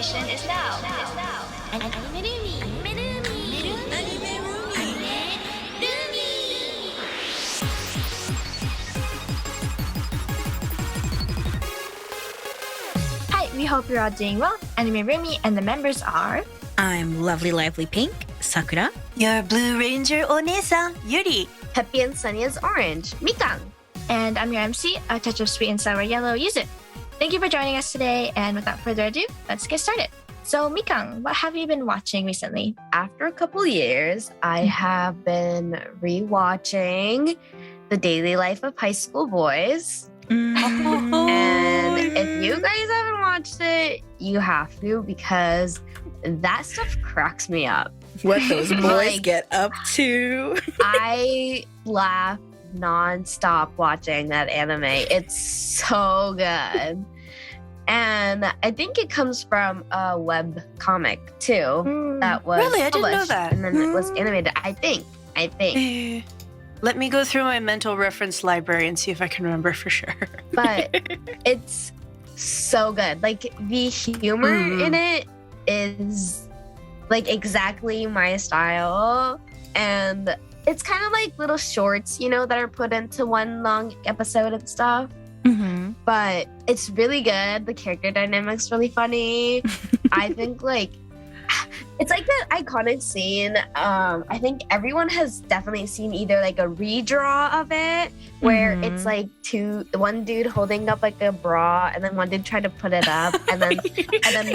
station is now. Anime Roomy. Hi, we hope you're all doing well. Anime Roomy and the members are... I'm Lovely Lively Pink, Sakura. Your Blue Ranger Onesan, Yuri. Happy and sunny as orange, Mikan. And I'm your MC, a touch of sweet and sour yellow, Yuzu. Thank you for joining us today, and without further ado, let's get started. So, Mikan, what have you been watching recently? After a couple years, I have been rewatching The Daily Life of High School Boys. And if you guys haven't watched it, you have to, because that stuff cracks me up. What those boys get up to. I laugh nonstop watching that anime. It's so good. And I think it comes from a web comic too that was Really? I didn't know published that. and then it was animated. I think. Let me go through my mental reference library and see if I can remember for sure. But it's so good. Like the humor in it is like exactly my style, and it's kind of like little shorts, you know, that are put into one long episode and stuff. But it's really good. The character dynamic's really funny. I think like it's like that iconic scene. I think everyone has definitely seen either like a redraw of it where it's like one dude holding up like a bra and then one dude trying to put it up and then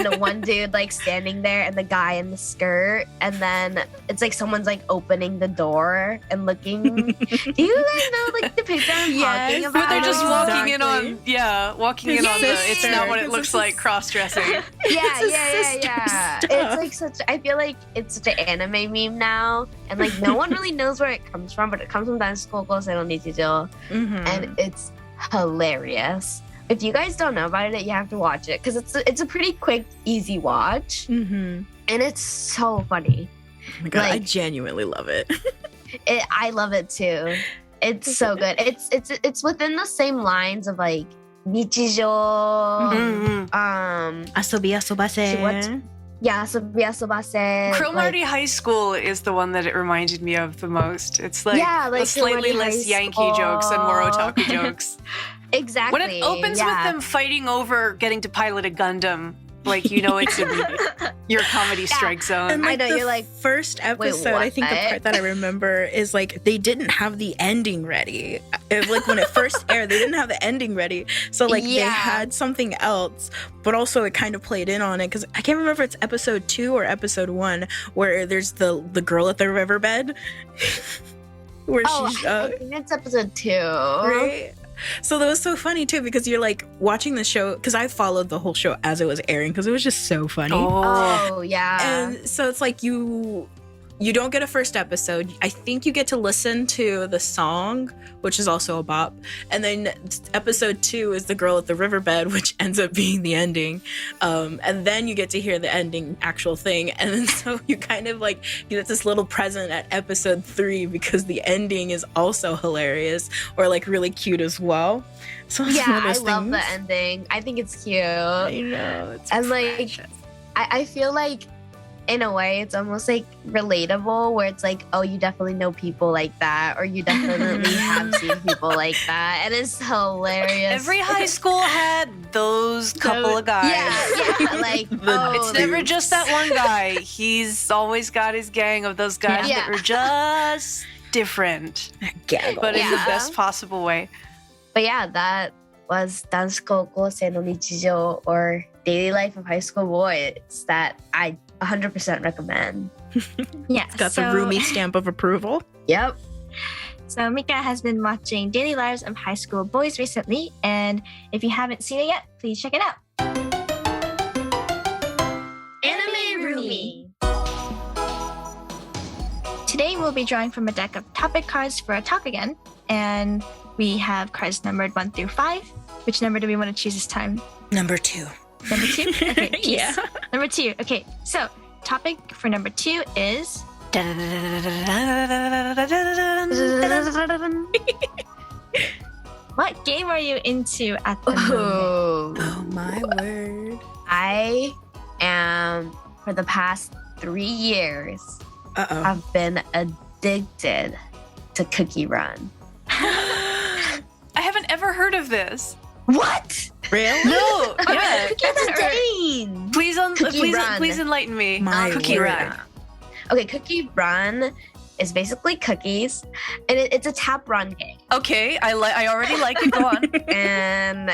the one dude like standing there and the guy in the skirt, and then it's like someone's like opening the door and looking. Do you guys know like the picture I'm talking about? But they're just walking in on, It's it's not what it looks like cross-dressing. Yeah. It's like I feel like it's such an anime meme now, and like no one really knows where it comes from, but it comes from Dansukoukou Seino Nichijou, and it's hilarious. If you guys don't know about it, you have to watch it because it's a pretty quick, easy watch, and it's so funny. Oh my god, I genuinely love it. I love it too. It's so good. It's within the same lines of like Nichijou, Asobi asobase. Yeah, Sobase. Cromartie High School is the one that it reminded me of the most. It's like, the slightly Cromartie less High Yankee School. jokes and more otaku jokes. Exactly. When it opens with them fighting over getting to pilot a Gundam, like, you know, it's in your comedy strike zone. And like, I know, you're like, first episode, what? I think the part that I remember is like they didn't have the ending ready. Like when it first aired, they didn't have the ending ready. So like they had something else, but also it kind of played in on it because I can't remember if it's episode 2 or episode 1 where there's the girl at the riverbed. Where she's I think it's episode 2. Right? So that was so funny too because you're like watching the show because I followed the whole show as it was airing because it was just so funny. Oh yeah. And so it's like you don't get a first episode. I think you get to listen to the song, which is also a bop. And then episode 2 is the girl at the riverbed, which ends up being the ending. And then you get to hear the ending actual thing. And then so you kind of like you get this little present at episode 3 because the ending is also hilarious or like really cute as well. So it's one of those love things. the ending. I think it's cute. I know. It's And like I feel like in a way it's almost like relatable where it's like, oh, you definitely know people like that, or you definitely have seen people like that, and it's hilarious. Every high school had those couple of guys. Yeah, like It's never just that one guy. He's always got his gang of those guys that were just different, but in the best possible way. But yeah, that was Dansukoukou Seino Nichijou, or Daily Life of High School Boys, that I 100% recommend. Yeah, It's got the Roomy stamp of approval. Yep. So Mika has been watching Daily Lives of High School Boys recently, and if you haven't seen it yet, please check it out. Anime Roomy. Today we'll be drawing from a deck of topic cards for a talk again, and we have cards numbered 1 through 5. Which number do we want to choose this time? Number 2. Number 2? Okay, Yeah. Number 2. Okay, so topic for number 2 is... What game are you into at the moment? Oh, Oh my word. I am for the past 3 years, Uh-oh. I've been addicted to Cookie Run. I haven't ever heard of this. What? Really? No. Yeah. That's insane. Please Run. enlighten me. My Cookie word. Run. Okay, Cookie Run is basically cookies, and it's a tap run game. Okay, I already like it. Go on. And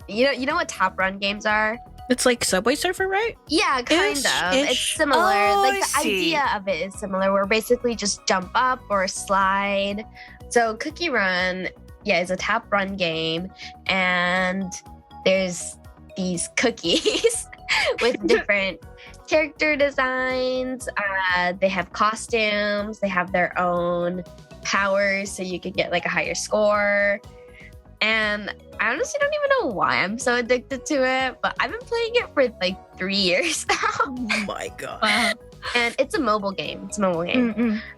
you know what tap run games are? It's like Subway Surfer, right? Yeah, kind of. It's similar. Oh, like I the see. idea of it is similar. Where basically just jump up or slide. So Cookie Run, yeah, is a tap run game, and there's these cookies with different character designs. They have costumes. They have their own powers, so you can get like a higher score. And I honestly don't even know why I'm so addicted to it, but I've been playing it for like 3 years now. Oh my god. Wow. And it's a mobile game.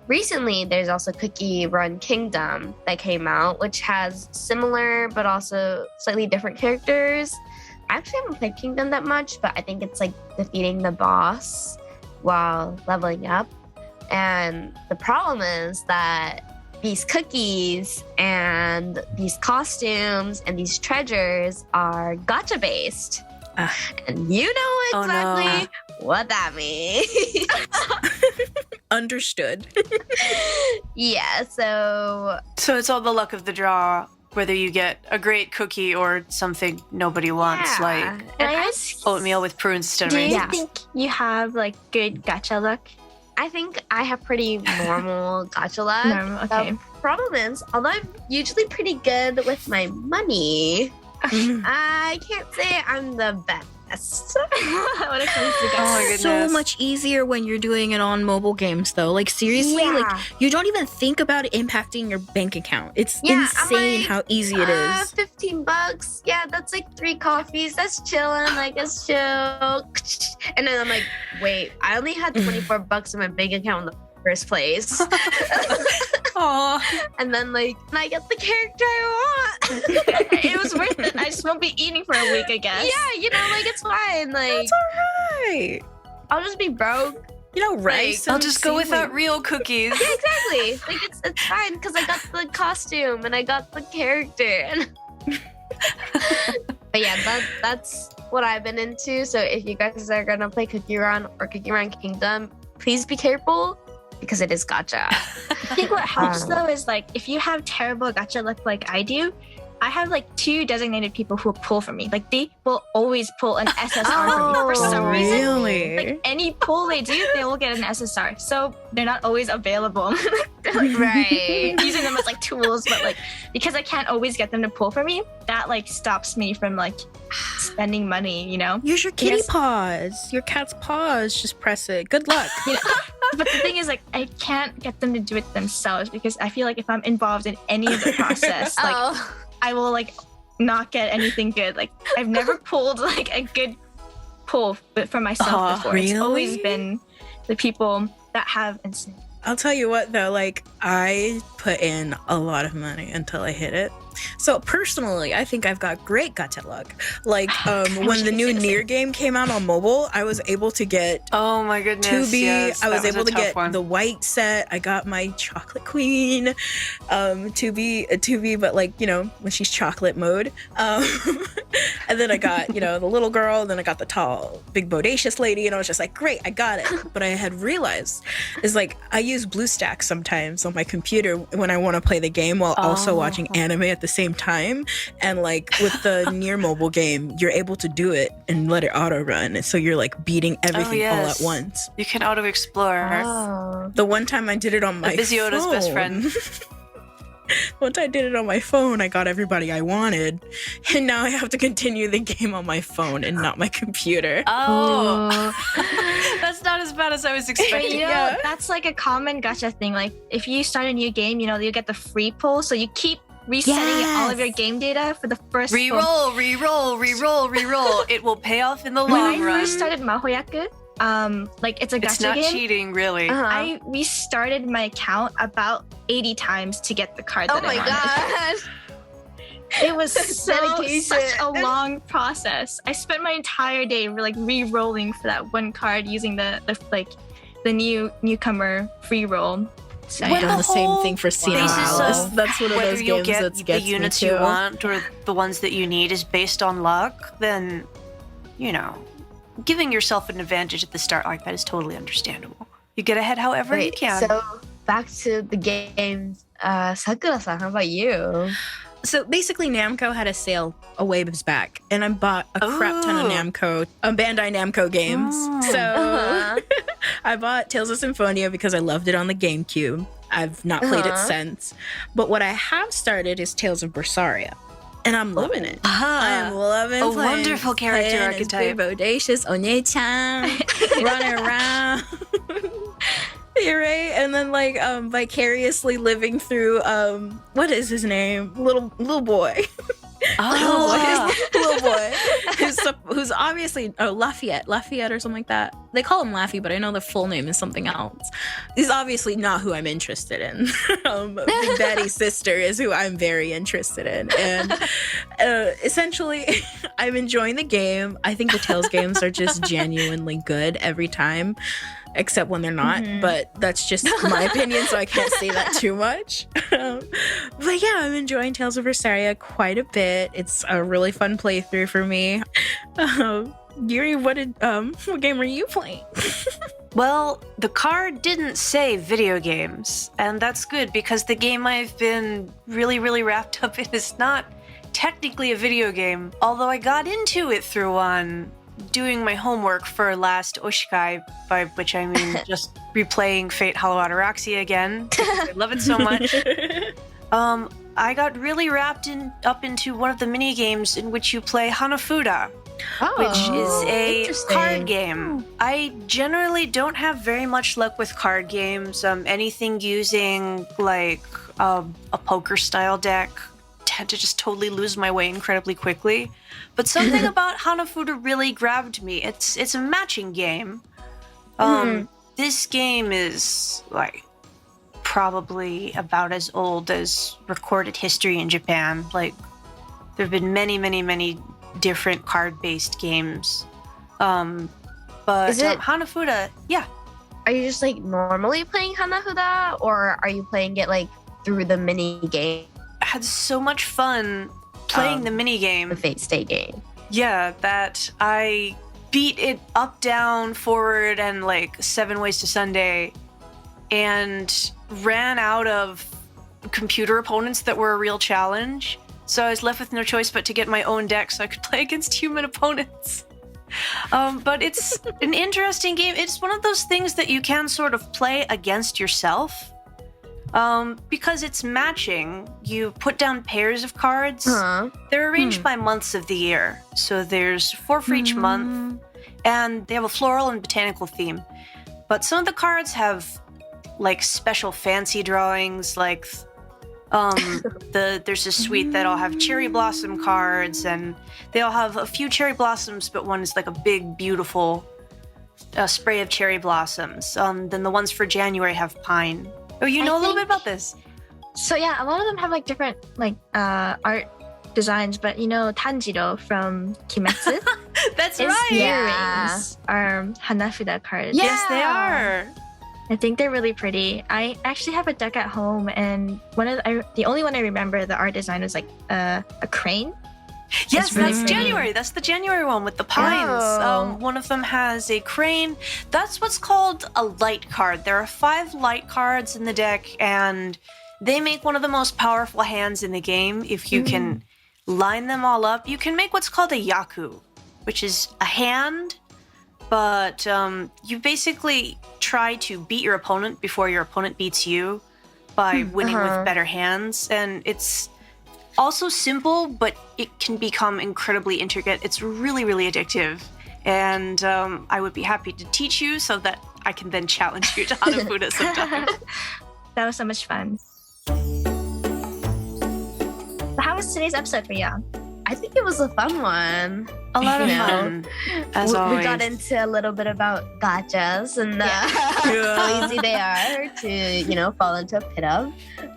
Recently, there's also Cookie Run Kingdom that came out, which has similar but also slightly different characters. I actually haven't played Kingdom that much, but I think it's like defeating the boss while leveling up. And the problem is that these cookies and these costumes and these treasures are gacha based. And you know exactly what that means. Understood. Yeah, so it's all the luck of the draw, whether you get a great cookie or something nobody wants, like Can I ask, oatmeal with prunes instead of do you raisins. think you have like good gacha luck? I think I have pretty normal gacha luck. Normal, okay. The problem is, although I'm usually pretty good with my money, I can't say I'm the best. When it comes to gacha. Oh my It's so goodness. much easier when you're doing it on mobile games, though. Like, seriously, Yeah. like, you don't even think about it impacting your bank account. It's Yeah, I'm insane like, how easy it is. $15. Yeah, that's like 3 coffees. That's chilling. Like, it's chill. And then I'm like, wait, I only had $24 in my bank account in the first place. Aw. And then, like, I get the character I want. It was worth it. I just won't be eating for a week, I guess. Yeah, you know, like, it's fine. Like, That's alright. I'll just be broke. You know, rice. I'll and just go seaweed. without real cookies. Yeah, exactly. Like, it's fine because I got the costume and I got the character. But yeah, that's what I've been into. So if you guys are gonna play Cookie Run or Cookie Run Kingdom, please be careful because it is gacha. I think what helps though is like if you have terrible gacha luck like I do, I have like 2 designated people who will pull for me. Like they will always pull an SSR for me for some reason. Really? Like any pull they do, they will get an SSR. So they're not always available. They're like Right. using them as like tools, but like because I can't always get them to pull for me, that like stops me from like spending money, you know? Use your kitty Yes. paws. Your cat's paws. Just press it. Good luck. You know? But the thing is like I can't get them to do it themselves because I feel like if I'm involved in any of the process, like Oh. I will like not get anything good. Like I've never pulled like a good pull for myself before. It's always really? been the people that have instant. I'll tell you what, though, like, I put in a lot of money until I hit it. So, personally, I think I've got great gacha luck. Like, when the new Nier game came out on mobile, I was able to get Oh my goodness. 2B. Yes, I was that able a to tough get one. the white set. I got my chocolate queen, 2B, but like, you know, when she's chocolate mode. And then I got, you know, the little girl. Then I got the tall, big, bodacious lady. And I was just like, great, I got it. But I had realized is like, I use BlueStacks sometimes on my computer when I want to play the game while also watching anime at the same time. And like with the Nier mobile game, you're able to do it and let it auto run. And so you're like beating everything all at yes. once. You can auto explore. Oh. The one time I did it on my Busy Yoda's phone. best friend. Once I did it on my phone, I got everybody I wanted. And now I have to continue the game on my phone and not my computer. Oh, that's not as bad as I was But expecting. you know, Yeah. that's like a common gacha thing. Like if you start a new game, you know, you get the free pull. So you keep resetting all of your Yes. game data for the first pull. Reroll. It will pay off in the When I long run. first started Mahoyaku, like it's a gacha It's not game. cheating, really. Uh-huh. I restarted my account about 80 times to get the card Oh that I my wanted. god. It was such a long process. I spent my entire day like re-rolling for that one card using the newcomer free roll. So I've done the same thing for Cena Alice. That's one of those games that gets the units me too. you want or the ones that you need is based on luck, then, you know, giving yourself an advantage at the start like that is totally understandable. You get ahead however you can. So back to the games. Sakura-san, how about you? So basically, Namco had a sale a ways back, and I bought a crap ton of Bandai Namco games. So I bought Tales of Symphonia because I loved it on the GameCube. I've not played it since. But what I have started is Tales of Berseria, and I'm loving it. I am loving a playing, wonderful character archetype. Bodacious One-chan, running around. You're right, and then like vicariously living through what is his name? Little boy. Little boy. Who's obviously Lafayette or something like that. They call him Laffy, but I know the full name is something else. He's obviously not who I'm interested in. Big Daddy's sister is who I'm very interested in, and essentially, I'm enjoying the game. I think the Tales games are just genuinely good every time. Except when they're not, but that's just my opinion, so I can't say that too much. But yeah, I'm enjoying Tales of Berseria quite a bit. It's a really fun playthrough for me. Yuri, what game are you playing? Well, the card didn't say video games, and that's good because the game I've been really, really wrapped up in is not technically a video game, although I got into it through one. Doing my homework for last Oshikai, by which I mean just replaying Fate Hollow Ataraxia again. I love it so much. I got really wrapped up into one of the mini games in which you play Hanafuda, which is a card game. I generally don't have very much luck with card games. Anything using like a poker style deck, tend to just totally lose my way incredibly quickly. But something about Hanafuda really grabbed me. It's a matching game. This game is like probably about as old as recorded history in Japan. Like there have been many, many, many different card-based games. But Hanafuda, yeah. Are you just like normally playing Hanafuda, or are you playing it like through the mini game? I had so much fun playing the mini game. The Fate Stay game. Yeah, that I beat it up, down, forward, and like 7 ways to Sunday, and ran out of computer opponents that were a real challenge. So I was left with no choice but to get my own deck so I could play against human opponents. But it's an interesting game. It's one of those things that you can sort of play against yourself. Because it's matching, you put down pairs of cards. They're arranged by months of the year. So there's 4 for each month, and they have a floral and botanical theme. But some of the cards have like special fancy drawings, like there's a suite that all have cherry blossom cards, and they all have a few cherry blossoms, but one is like a big, beautiful spray of cherry blossoms. Then the ones for January have pine. Oh, you know a little bit about this. So yeah, a lot of them have like different like art designs, but you know Tanjiro from Kimetsu. That's his right. earrings are Hanafuda cards. Yeah. Yes, they are. I think they're really pretty. I actually have a deck at home, and the only one I remember the art design was like a crane. Yes, really that's pretty. January. That's the January one with the pines. One of them has a crane. That's what's called a light card. There are 5 light cards in the deck, and they make one of the most powerful hands in the game. If you can line them all up, you can make what's called a yaku, which is a hand, but you basically try to beat your opponent before your opponent beats you by winning with better hands. And it's also simple, but it can become incredibly intricate. It's really, really addictive. And I would be happy to teach you so that I can then challenge you to Hanafuda sometime. That was so much fun. So how was today's episode for y'all? I think it was a fun one. A lot of You know, fun, as we always. got into a little bit about gachas and how easy they are to, fall into a pit of.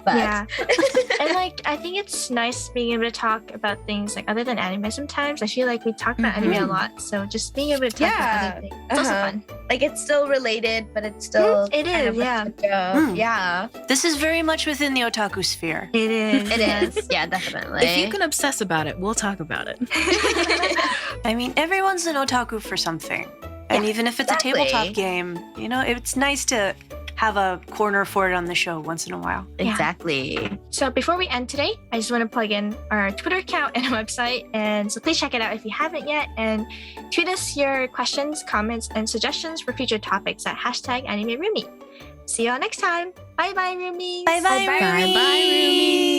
But Yeah. And like I think it's nice being able to talk about things like other than anime sometimes. I feel like we talk about anime a lot. So just being able to talk about other things. It's also fun. like it's still related, but it's still It kind is, of a yeah. touch of- yeah. This is very much within the otaku sphere. It is. It yes. is. Yeah, definitely. If you can obsess about it, we'll talk about it. I mean, everyone's an otaku for something. And Yeah, even if it's exactly. a tabletop game, it's nice to have a corner for it on the show once in a while. Yeah. Exactly. So before we end today, I just want to plug in our Twitter account and website. And so please check it out if you haven't yet. And tweet us your questions, comments, and suggestions for future topics at #AnimeRoomy. See you all next time. Bye bye, Roomies. Bye-bye, Bye bye, Roomy.